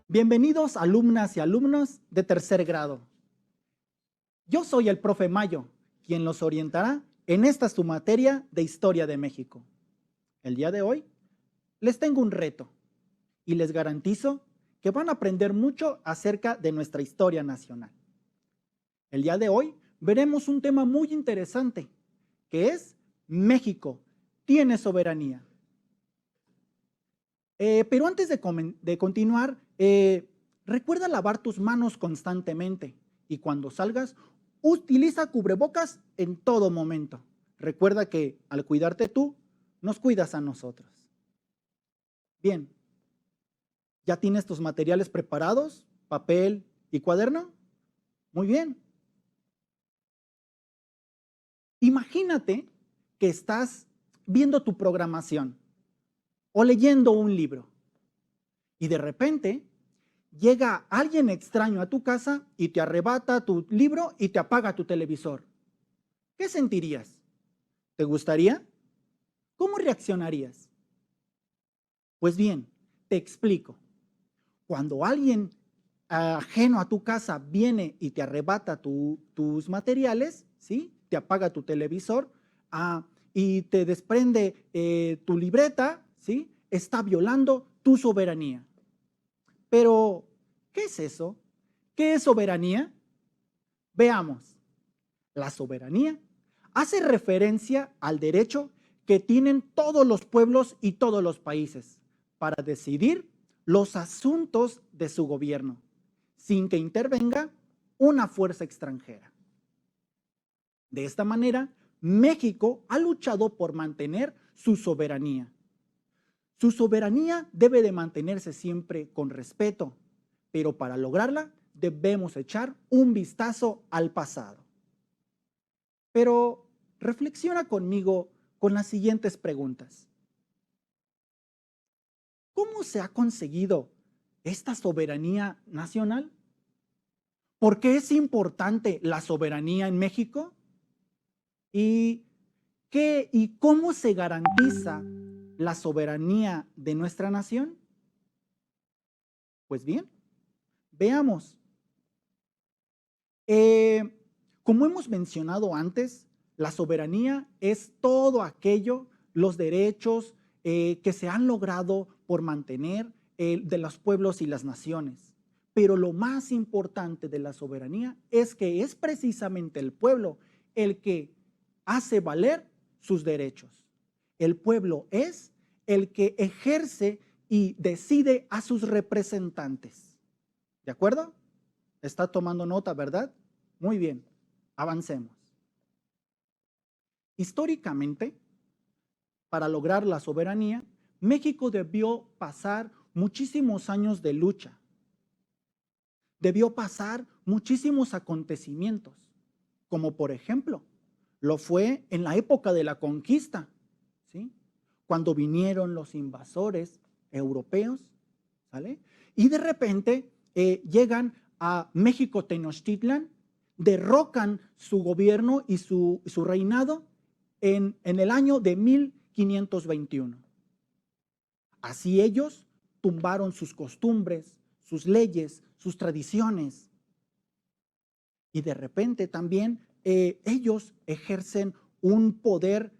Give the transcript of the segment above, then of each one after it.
Bienvenidos alumnas y alumnos de tercer grado. Yo soy el profe Mayo, quien los orientará en esta su materia de Historia de México. El día de hoy les tengo un reto y les garantizo que van a aprender mucho acerca de nuestra historia nacional. El día de hoy veremos un tema muy interesante, que es México tiene soberanía. Pero antes de continuar, recuerda lavar tus manos constantemente y cuando salgas, utiliza cubrebocas en todo momento. Recuerda que al cuidarte tú, nos cuidas a nosotros. Bien, ¿ya tienes tus materiales preparados? ¿Papel y cuaderno? Muy bien. Imagínate que estás viendo tu programación o leyendo un libro y de repente llega alguien extraño a tu casa y te arrebata tu libro y te apaga tu televisor. ¿Qué sentirías? ¿Te gustaría? ¿Cómo reaccionarías? Pues bien, te explico. Cuando alguien ajeno a tu casa viene y te arrebata tus materiales, ¿sí? Te apaga tu televisor y te desprende tu libreta, ¿sí? Está violando tu soberanía. Pero, ¿qué es eso? ¿Qué es soberanía? Veamos. La soberanía hace referencia al derecho que tienen todos los pueblos y todos los países para decidir los asuntos de su gobierno, sin que intervenga una fuerza extranjera. De esta manera, México ha luchado por mantener su soberanía. Su soberanía debe de mantenerse siempre con respeto, pero para lograrla debemos echar un vistazo al pasado. Pero reflexiona conmigo con las siguientes preguntas. ¿Cómo se ha conseguido esta soberanía nacional? ¿Por qué es importante la soberanía en México? ¿Y cómo se garantiza la soberanía de nuestra nación? Pues bien, veamos. Como hemos mencionado antes, la soberanía es todo aquello, los derechos que se han logrado por mantener de los pueblos y las naciones. Pero lo más importante de la soberanía es que es precisamente el pueblo el que hace valer sus derechos. El pueblo es el que ejerce y decide a sus representantes. ¿De acuerdo? Está tomando nota, ¿verdad? Muy bien, avancemos. Históricamente, para lograr la soberanía, México debió pasar muchísimos años de lucha. Debió pasar muchísimos acontecimientos, como por ejemplo, lo fue en la época de la conquista, ¿sí? Cuando vinieron los invasores europeos, ¿sale? Y de repente llegan a México Tenochtitlan, derrocan su gobierno y su reinado en el año de 1521. Así ellos tumbaron sus costumbres, sus leyes, sus tradiciones. Y de repente también ellos ejercen un poder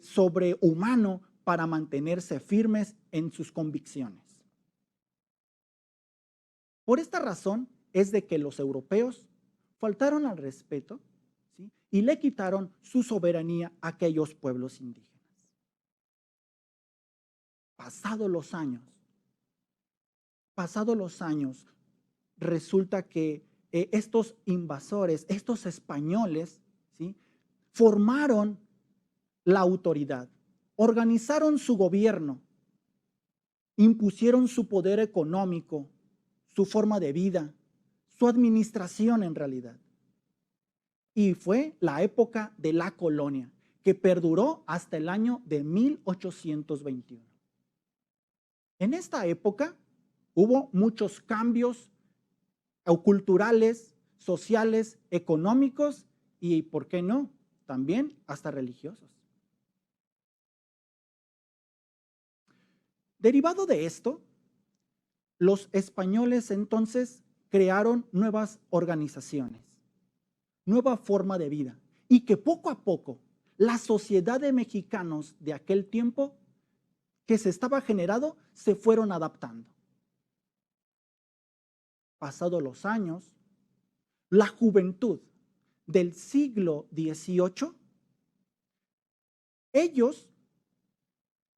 sobrehumano para mantenerse firmes en sus convicciones. Por esta razón es de que los europeos faltaron al respeto, ¿sí? Y le quitaron su soberanía a aquellos pueblos indígenas. Pasados los años, resulta que estos invasores, estos españoles, ¿sí? Formaron la autoridad, organizaron su gobierno, impusieron su poder económico, su forma de vida, su administración en realidad. y fue la época de la colonia, que perduró hasta el año de 1821. En esta época hubo muchos cambios culturales, sociales, económicos y, ¿por qué no?, también hasta religiosos. Derivado de esto, los españoles entonces crearon nuevas organizaciones, nueva forma de vida, y que poco a poco la sociedad de mexicanos de aquel tiempo que se estaba generando se fueron adaptando. Pasados los años, la juventud del siglo XVIII, ellos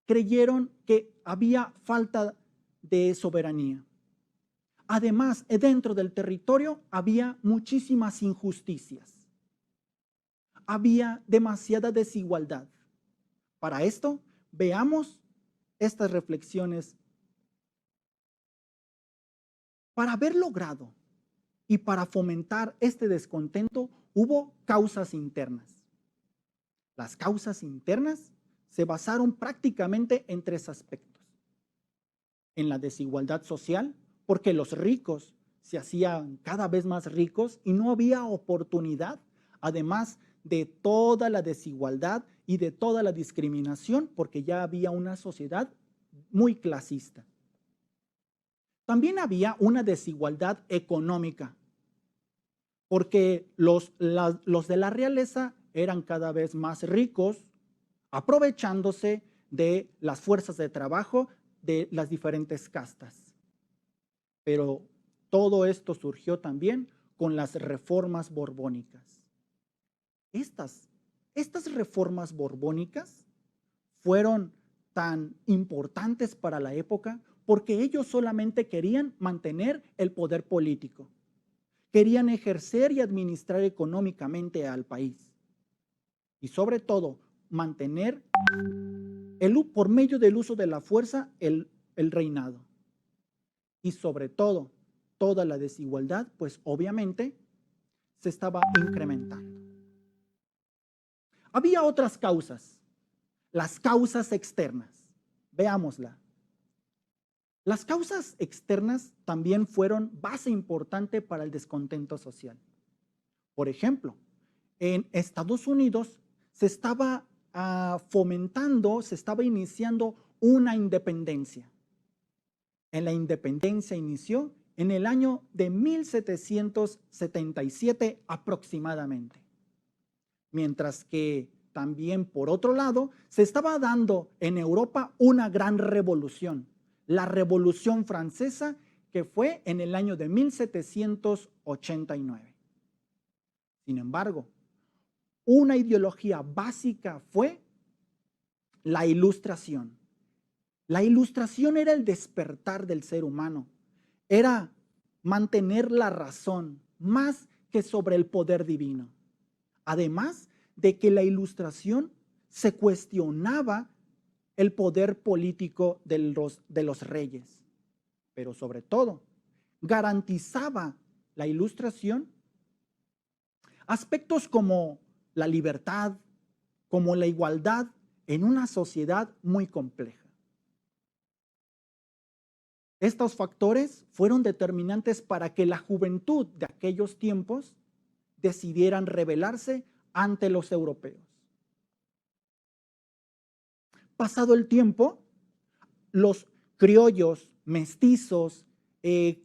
creyeron que había falta de soberanía. Además, dentro del territorio había muchísimas injusticias. Había demasiada desigualdad. Para esto, veamos estas reflexiones. Para haber logrado y para fomentar este descontento, hubo causas internas. Las causas internas se basaron prácticamente en tres aspectos. En la desigualdad social, porque los ricos se hacían cada vez más ricos y no había oportunidad, además de toda la desigualdad y de toda la discriminación, porque ya había una sociedad muy clasista. También había una desigualdad económica, porque los de la realeza eran cada vez más ricos, aprovechándose de las fuerzas de trabajo de las diferentes castas. Pero todo esto surgió también con las reformas borbónicas. Estas reformas borbónicas fueron tan importantes para la época porque ellos solamente querían mantener el poder político. Querían ejercer y administrar económicamente al país. Y sobre todo, mantener por medio del uso de la fuerza el reinado. Y sobre todo, toda la desigualdad, pues obviamente se estaba incrementando. Había otras causas, las causas externas. Veámosla. Las causas externas también fueron base importante para el descontento social. Por ejemplo, en Estados Unidos se estaba fomentando, se estaba iniciando una independencia. La independencia inició en el año de 1777 aproximadamente. Mientras que también, por otro lado, se estaba dando en Europa una gran revolución, la Revolución Francesa, que fue en el año de 1789. Sin embargo, una ideología básica fue la Ilustración. La Ilustración era el despertar del ser humano, era mantener la razón más que sobre el poder divino. Además de que la Ilustración se cuestionaba el poder político de los reyes, pero sobre todo garantizaba la Ilustración aspectos como la libertad, como la igualdad en una sociedad muy compleja. Estos factores fueron determinantes para que la juventud de aquellos tiempos decidieran rebelarse ante los europeos. Pasado el tiempo, los criollos, mestizos,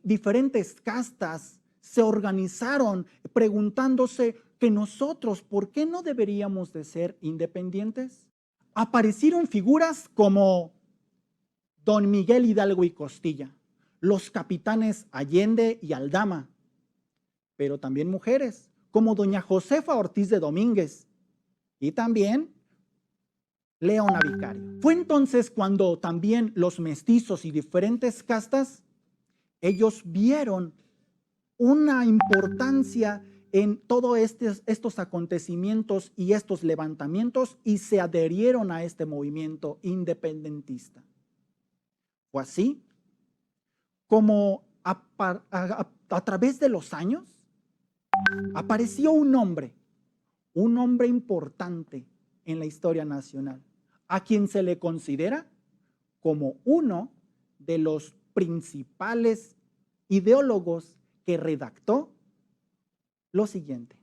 diferentes castas se organizaron preguntándose que nosotros, ¿por qué no deberíamos de ser independientes? Aparecieron figuras como Don Miguel Hidalgo y Costilla, los capitanes Allende y Aldama, pero también mujeres como doña Josefa Ortiz de Domínguez y también Leona Vicario. Fue entonces cuando también los mestizos y diferentes castas, ellos vieron una importancia en todos estos acontecimientos y estos levantamientos y se adherieron a este movimiento independentista. Fue así como a través de los años apareció un hombre un hombre importante en la historia nacional, a quien se le considera como uno de los principales ideólogos que redactó lo siguiente.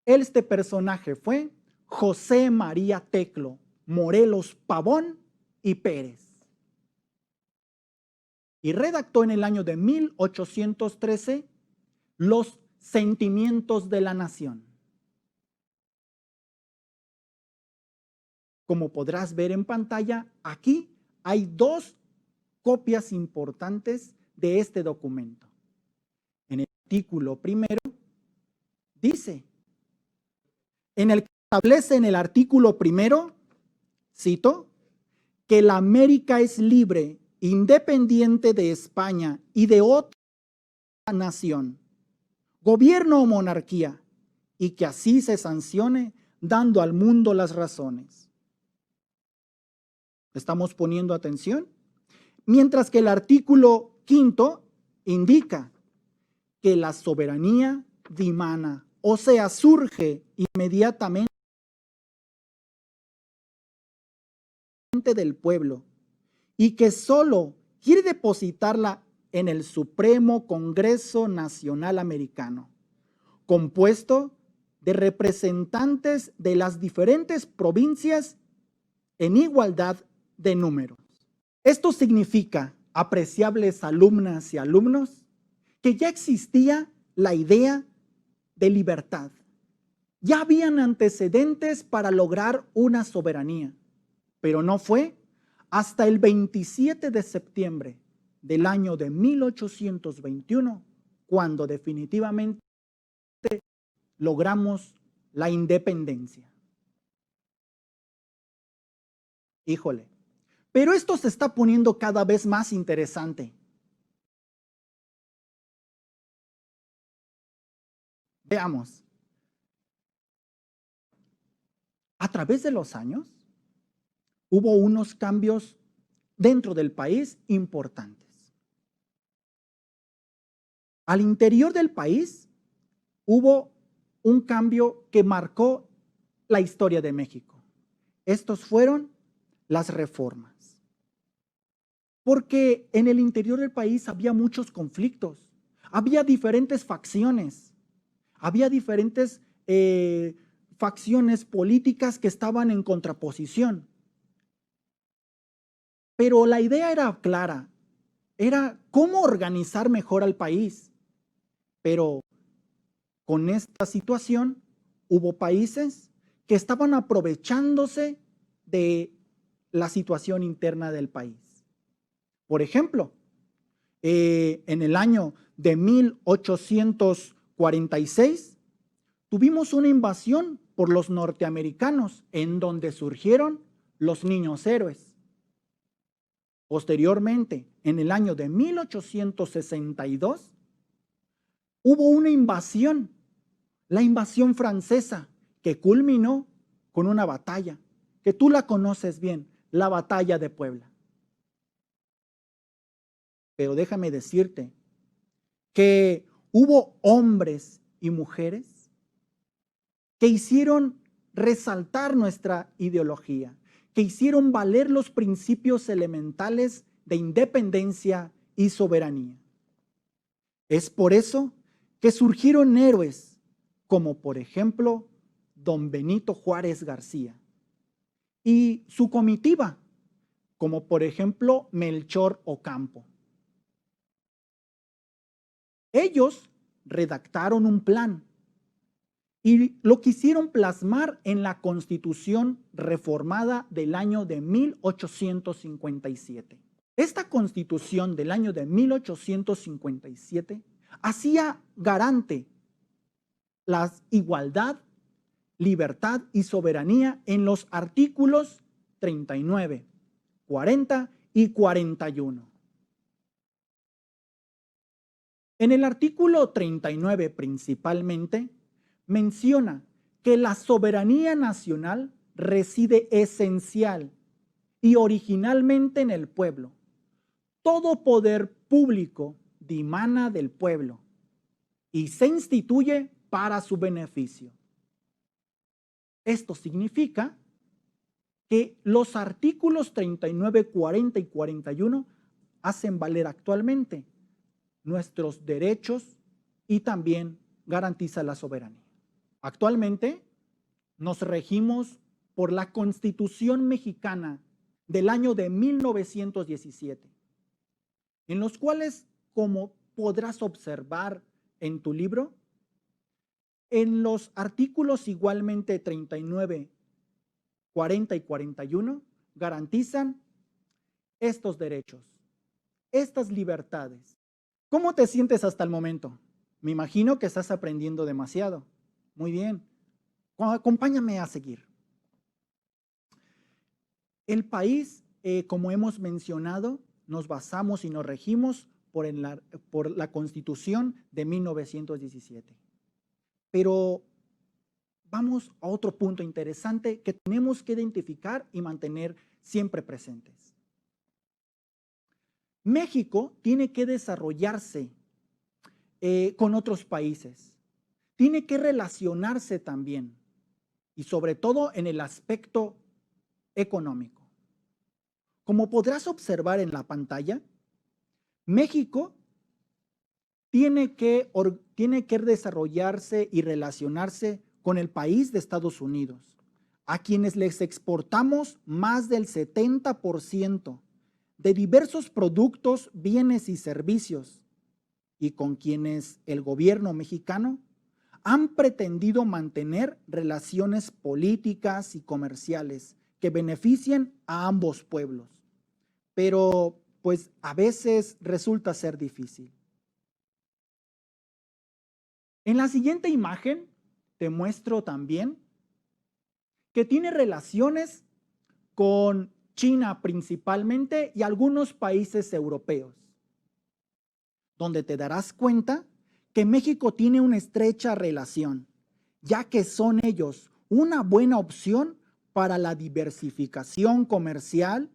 Este personaje fue José María Teclo Morelos Pavón y Pérez, y redactó en el año de 1813 Los Sentimientos de la Nación. Como podrás ver en pantalla, aquí hay dos copias importantes de este documento. En el artículo primero dice, en el que establece en el artículo primero, cito, que la América es libre, independiente de España y de otra nación, gobierno o monarquía, y que así se sancione dando al mundo las razones. ¿Estamos poniendo atención? Mientras que el artículo quinto indica que la soberanía dimana, o sea, surge inmediatamente del pueblo y que solo quiere depositarla en el Supremo Congreso Nacional Americano, compuesto de representantes de las diferentes provincias en igualdad de números. Esto significa, apreciables alumnas y alumnos, que ya existía la idea de libertad. Ya habían antecedentes para lograr una soberanía, pero no fue hasta el 27 de septiembre del año de 1821 cuando definitivamente logramos la independencia. Híjole, pero esto se está poniendo cada vez más interesante. Veamos. A través de los años, hubo unos cambios dentro del país importantes. Al interior del país hubo un cambio que marcó la historia de México. Estos fueron las reformas. Porque en el interior del país había muchos conflictos, había diferentes facciones, había diferentes facciones políticas que estaban en contraposición. Pero la idea era clara, era cómo organizar mejor al país. Pero con esta situación hubo países que estaban aprovechándose de la situación interna del país. Por ejemplo, en el año de 1846 tuvimos una invasión por los norteamericanos en donde surgieron los niños héroes. Posteriormente, en el año de 1862, hubo una invasión, la invasión francesa, que culminó con una batalla, que tú la conoces bien, la batalla de Puebla. Pero déjame decirte que hubo hombres y mujeres que hicieron resaltar nuestra ideología, que hicieron valer los principios elementales de independencia y soberanía. Es por eso que surgieron héroes como, por ejemplo, don Benito Juárez García y su comitiva, como por ejemplo Melchor Ocampo. Ellos redactaron un plan y lo quisieron plasmar en la Constitución reformada del año de 1857. Esta Constitución del año de 1857 hacía garante la igualdad, libertad y soberanía en los artículos 39, 40 y 41. En el artículo 39 principalmente menciona que la soberanía nacional reside esencial y originalmente en el pueblo. Todo poder público dimana del pueblo y se instituye para su beneficio. Esto significa que los artículos 39, 40 y 41 hacen valer actualmente nuestros derechos y también garantiza la soberanía. Actualmente nos regimos por la Constitución mexicana del año de 1917, en los cuales, como podrás observar en tu libro, en los artículos igualmente 39, 40 y 41 garantizan estos derechos, estas libertades. ¿Cómo te sientes hasta el momento? Me imagino que estás aprendiendo demasiado. Muy bien. Acompáñame a seguir. El país, como hemos mencionado, nos basamos y nos regimos por la Constitución de 1917. Pero vamos a otro punto interesante que tenemos que identificar y mantener siempre presentes. México tiene que desarrollarse con otros países, tiene que relacionarse también y sobre todo en el aspecto económico. Como podrás observar en la pantalla, México tiene que desarrollarse y relacionarse con el país de Estados Unidos, a quienes les exportamos más del 70% de diversos productos, bienes y servicios, y con quienes el gobierno mexicano han pretendido mantener relaciones políticas y comerciales que beneficien a ambos pueblos. Pero, pues, a veces resulta ser difícil. En la siguiente imagen te muestro también que tiene relaciones con China principalmente y algunos países europeos, donde te darás cuenta que México tiene una estrecha relación, ya que son ellos una buena opción para la diversificación comercial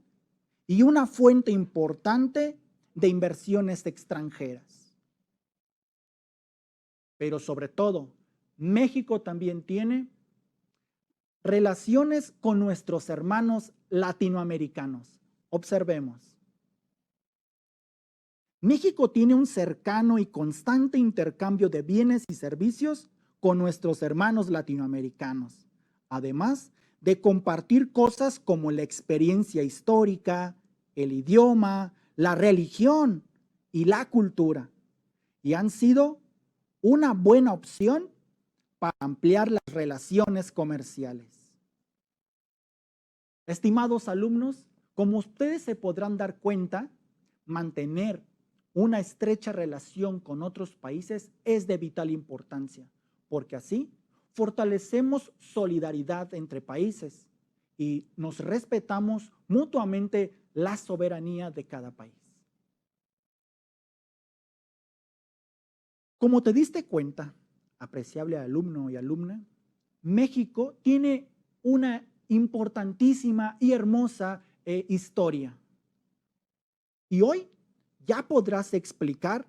y una fuente importante de inversiones extranjeras. Pero sobre todo, México también tiene relaciones con nuestros hermanos latinoamericanos. Observemos. México tiene un cercano y constante intercambio de bienes y servicios con nuestros hermanos latinoamericanos, además de compartir cosas como la experiencia histórica, el idioma, la religión y la cultura, y han sido una buena opción para ampliar las relaciones comerciales. Estimados alumnos, como ustedes se podrán dar cuenta, mantener una estrecha relación con otros países es de vital importancia, porque así fortalecemos solidaridad entre países y nos respetamos mutuamente la soberanía de cada país. Como te diste cuenta, apreciable alumno y alumna, México tiene una importantísima y hermosa historia. Y hoy ya podrás explicar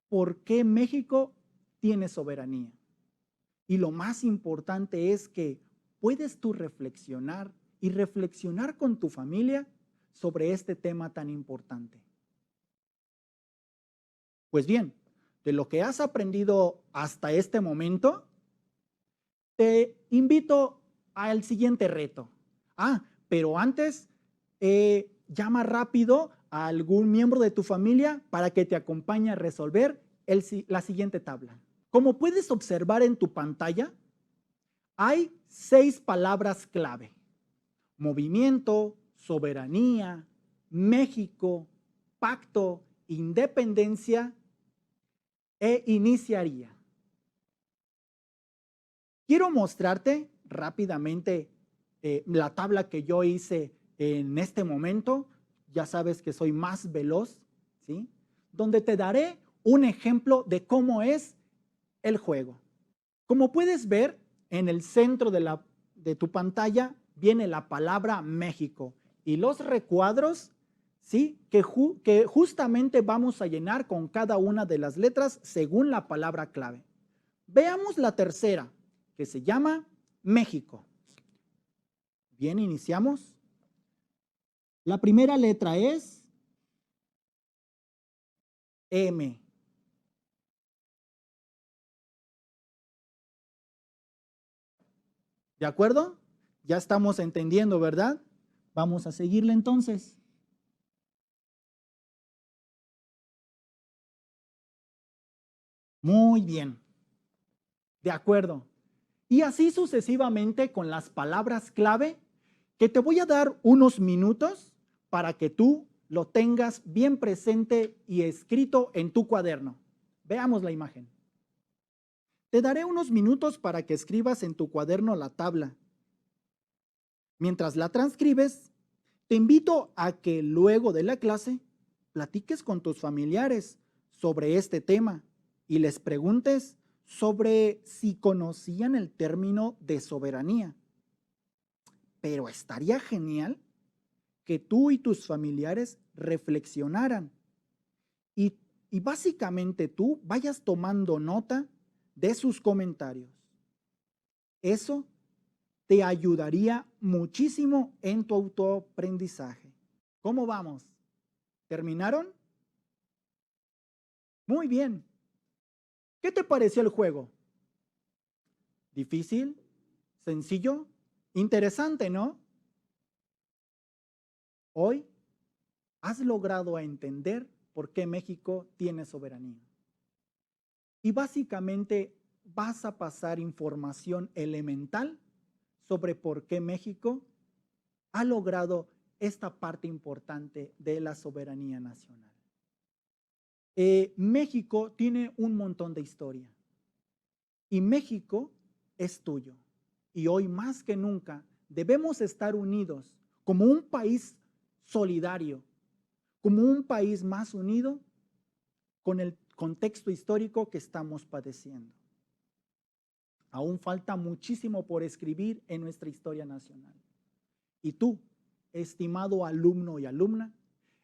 por qué México tiene soberanía. Y lo más importante es que puedes tú reflexionar y reflexionar con tu familia sobre este tema tan importante. Pues bien, de lo que has aprendido hasta este momento, te invito al siguiente reto. Pero antes, llama rápido a algún miembro de tu familia para que te acompañe a resolver la siguiente tabla. Como puedes observar en tu pantalla, hay 6 palabras clave: movimiento, soberanía, México, pacto, independencia e iniciaría. Quiero mostrarte rápidamente la tabla que yo hice en este momento. Ya sabes que soy más veloz, ¿sí? Donde te daré un ejemplo de cómo es el juego. Como puedes ver, en el centro de tu pantalla viene la palabra México y los recuadros, ¿sí? que justamente vamos a llenar con cada una de las letras según la palabra clave. Veamos la tercera, que se llama México. Bien, iniciamos. La primera letra es M. ¿De acuerdo? Ya estamos entendiendo, ¿verdad? Vamos a seguirle entonces. Muy bien. De acuerdo. Y así sucesivamente con las palabras clave, que te voy a dar unos minutos para que tú lo tengas bien presente y escrito en tu cuaderno. Veamos la imagen. Te daré unos minutos para que escribas en tu cuaderno la tabla. Mientras la transcribes, te invito a que luego de la clase platiques con tus familiares sobre este tema y les preguntes sobre si conocían el término de soberanía. Pero estaría genial que tú y tus familiares reflexionaran y básicamente tú vayas tomando nota de sus comentarios. Eso te ayudaría muchísimo en tu autoaprendizaje. ¿Cómo vamos? ¿Terminaron? Muy bien. ¿Qué te pareció el juego? ¿Difícil? ¿Sencillo? Interesante, ¿no? Hoy has logrado entender por qué México tiene soberanía. Y básicamente vas a pasar información elemental sobre por qué México ha logrado esta parte importante de la soberanía nacional. México tiene un montón de historia y México es tuyo. Y hoy más que nunca debemos estar unidos como un país solidario, como un país más unido con el contexto histórico que estamos padeciendo. Aún falta muchísimo por escribir en nuestra historia nacional. Y tú, estimado alumno y alumna,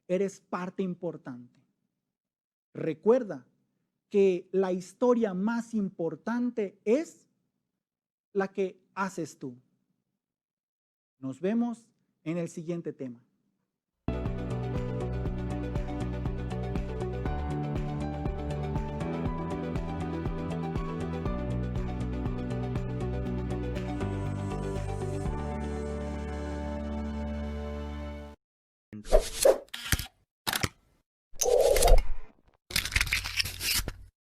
eres parte importante. Recuerda que la historia más importante es la que haces tú. Nos vemos en el siguiente tema.